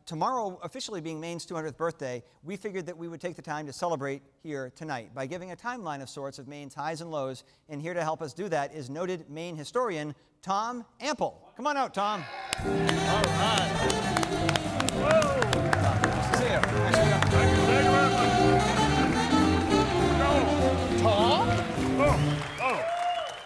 tomorrow officially being Maine's 200th birthday, we figured that we would take the time to celebrate here tonight by giving a timeline of sorts of Maine's highs and lows. And here to help us do that is noted Maine historian Tom Ample. Come on out, Tom. All right. Whoa. Nice to see you. Nice to Thank you very much. Tom?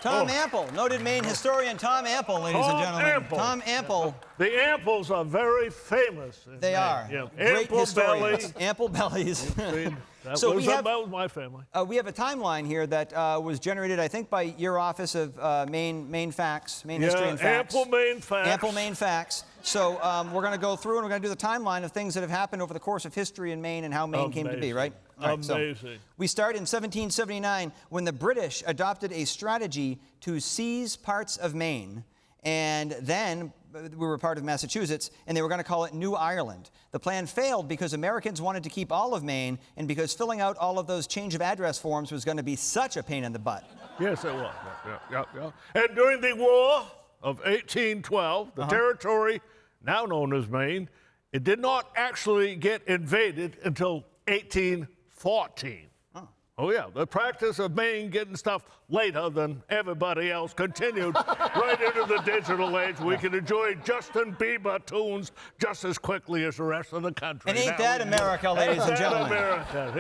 Tom Ample, noted Maine historian Tom Ample, ladies and gentlemen. Tom Ample. The Amples are very famous. They are. Yeah. Great Ample historians. belly. Ample bellies. That So that was my family. We have a timeline here that was generated, I think, by your office of Maine Facts, Maine History and Facts. Ample Maine Facts. Ample Maine Facts. So we're going to go through and we're going to do the timeline of things that have happened over the course of history in Maine and how Maine came to be, right? All right, Amazing. so we start in 1779 when the British adopted a strategy to seize parts of Maine. And then we were part of Massachusetts, and they were going to call it New Ireland. The plan failed because Americans wanted to keep all of Maine, and because filling out all of those change of address forms was going to be such a pain in the butt. Yes, it was. Yeah. And during the War of 1812, the territory, now known as Maine, it did not actually get invaded until 1814. Oh, yeah, the practice of Maine getting stuff later than everybody else continued right into the digital age. We can enjoy Justin Bieber tunes just as quickly as the rest of the country. And ain't that America, ladies and gentlemen? America,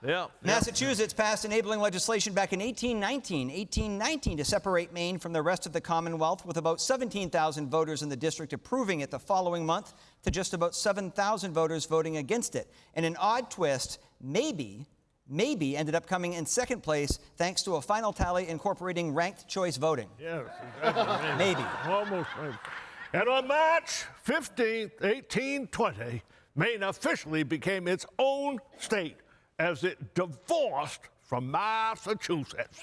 yeah. Massachusetts passed enabling legislation back in 1819 to separate Maine from the rest of the Commonwealth, with about 17,000 voters in the district approving it the following month to just about 7,000 voters voting against it. And an odd twist, maybe ended up coming in second place thanks to a final tally incorporating ranked choice voting. Yes, exactly. Maybe. Almost maybe. And on March 15th, 1820, Maine officially became its own state as it divorced from Massachusetts.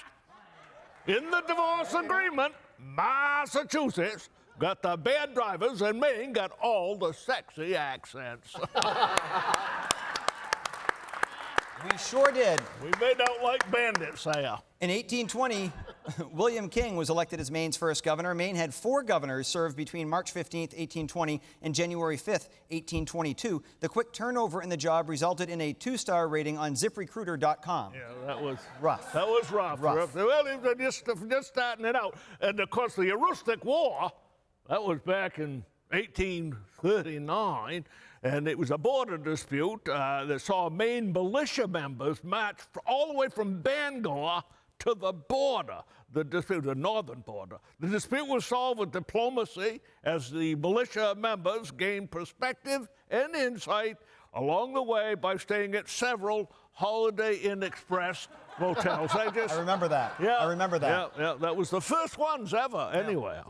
In the divorce agreement, Massachusetts got the bad drivers and Maine got all the sexy accents. We sure did. We made out like bandits there. In 1820, William King was elected as Maine's first governor. Maine had 4 governors served between March 15th, 1820 and January 5th, 1822. The quick turnover in the job resulted in a 2-star rating on ZipRecruiter.com. Yeah, that was rough. That was rough. Well, they're just starting it out. And of course, the Aroostook War, that was back in 1839. And it was a border dispute that saw Maine militia members march all the way from Bangor to the border, the northern border. The dispute was solved with diplomacy as the militia members gained perspective and insight along the way by staying at several Holiday Inn Express motels. I remember that. Yeah, I remember that. Yeah, that was the first ones ever, anyway.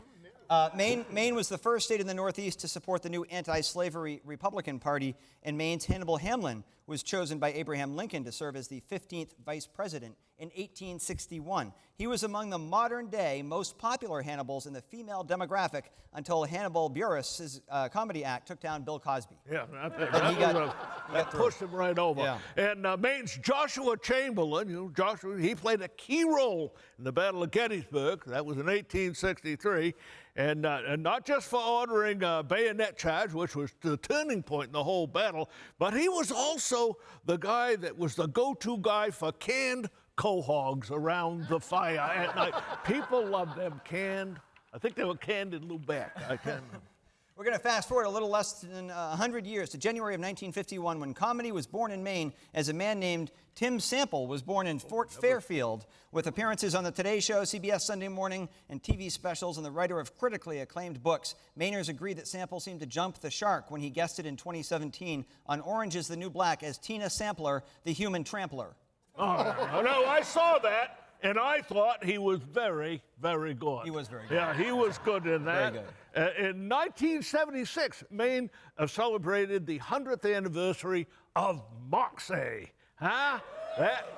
Maine was the first state in the Northeast to support the new anti-slavery Republican Party, and Maine's Hannibal Hamlin was chosen by Abraham Lincoln to serve as the 15th vice president in 1861. He was among the modern-day most popular Hannibals in the female demographic until Hannibal Buress' comedy act took down Bill Cosby. Yeah, that pushed him right over. Yeah. And Maine's Joshua Chamberlain, he played a key role in the Battle of Gettysburg. That was in 1863. And not just for ordering a bayonet charge, which was the turning point in the whole battle, but he was also the guy that was the go-to guy for canned quahogs around the fire at night. People loved them canned. I think they were canned in Lubeck. I can't remember. We're going to fast forward a little less than 100 years to January of 1951 when comedy was born in Maine as a man named Tim Sample was born in Fort Fairfield with appearances on the Today Show, CBS Sunday Morning, and TV specials, and the writer of critically acclaimed books. Mainers agree that Sample seemed to jump the shark when he guested in 2017 on Orange is the New Black as Tina Sampler, the human trampler. Oh, no, I saw that. And I thought he was very, very good. He was very good. Yeah, he was good in that. Very good. In 1976, Maine celebrated the 100th anniversary of Moxie. Huh?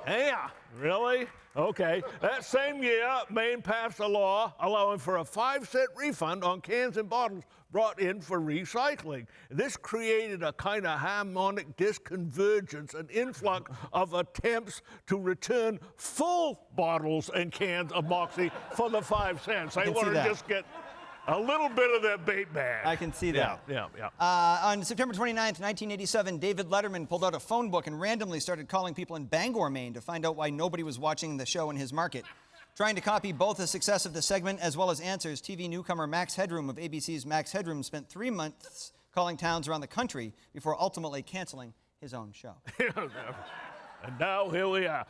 Yeah, really? Okay. That same year, Maine passed a law allowing for a 5-cent refund on cans and bottles brought in for recycling. This created a kind of harmonic disconvergence, an influx of attempts to return full bottles and cans of Moxie for the 5 cents. They want to just get a little bit of that bait bag. I can see that. Yeah. On September 29th, 1987, David Letterman pulled out a phone book and randomly started calling people in Bangor, Maine to find out why nobody was watching the show in his market. Trying to copy both the success of the segment as well as answers, TV newcomer Max Headroom of ABC's Max Headroom spent 3 months calling towns around the country before ultimately canceling his own show. And now here we are.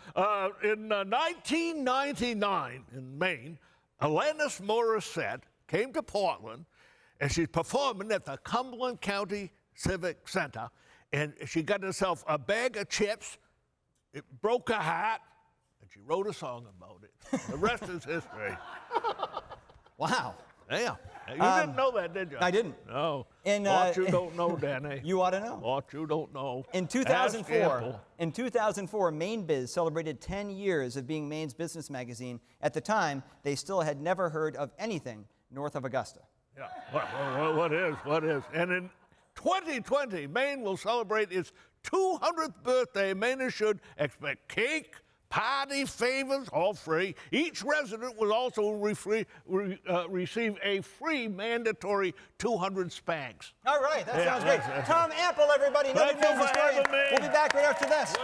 In 1999 in Maine, Alanis Morissette came to Portland, and she's performing at the Cumberland County Civic Center, and she got herself a bag of chips. It broke her heart, and she wrote a song about it. The rest is history. Wow. Yeah. You didn't know that, did you? I didn't. No. And, What you don't know, Danny. You ought to know. What you don't know. In 2004, Maine Biz celebrated 10 years of being Maine's business magazine. At the time, they still had never heard of anything north of Augusta. Yeah. What is? And in 2020, Maine will celebrate its 200th birthday. Mainers should expect cake, party favors, all free. Each resident will also receive a free mandatory 200 spanks. All right, that sounds great. Tom Ample, everybody, another Thank you news for historian. having me. We'll be back right after this.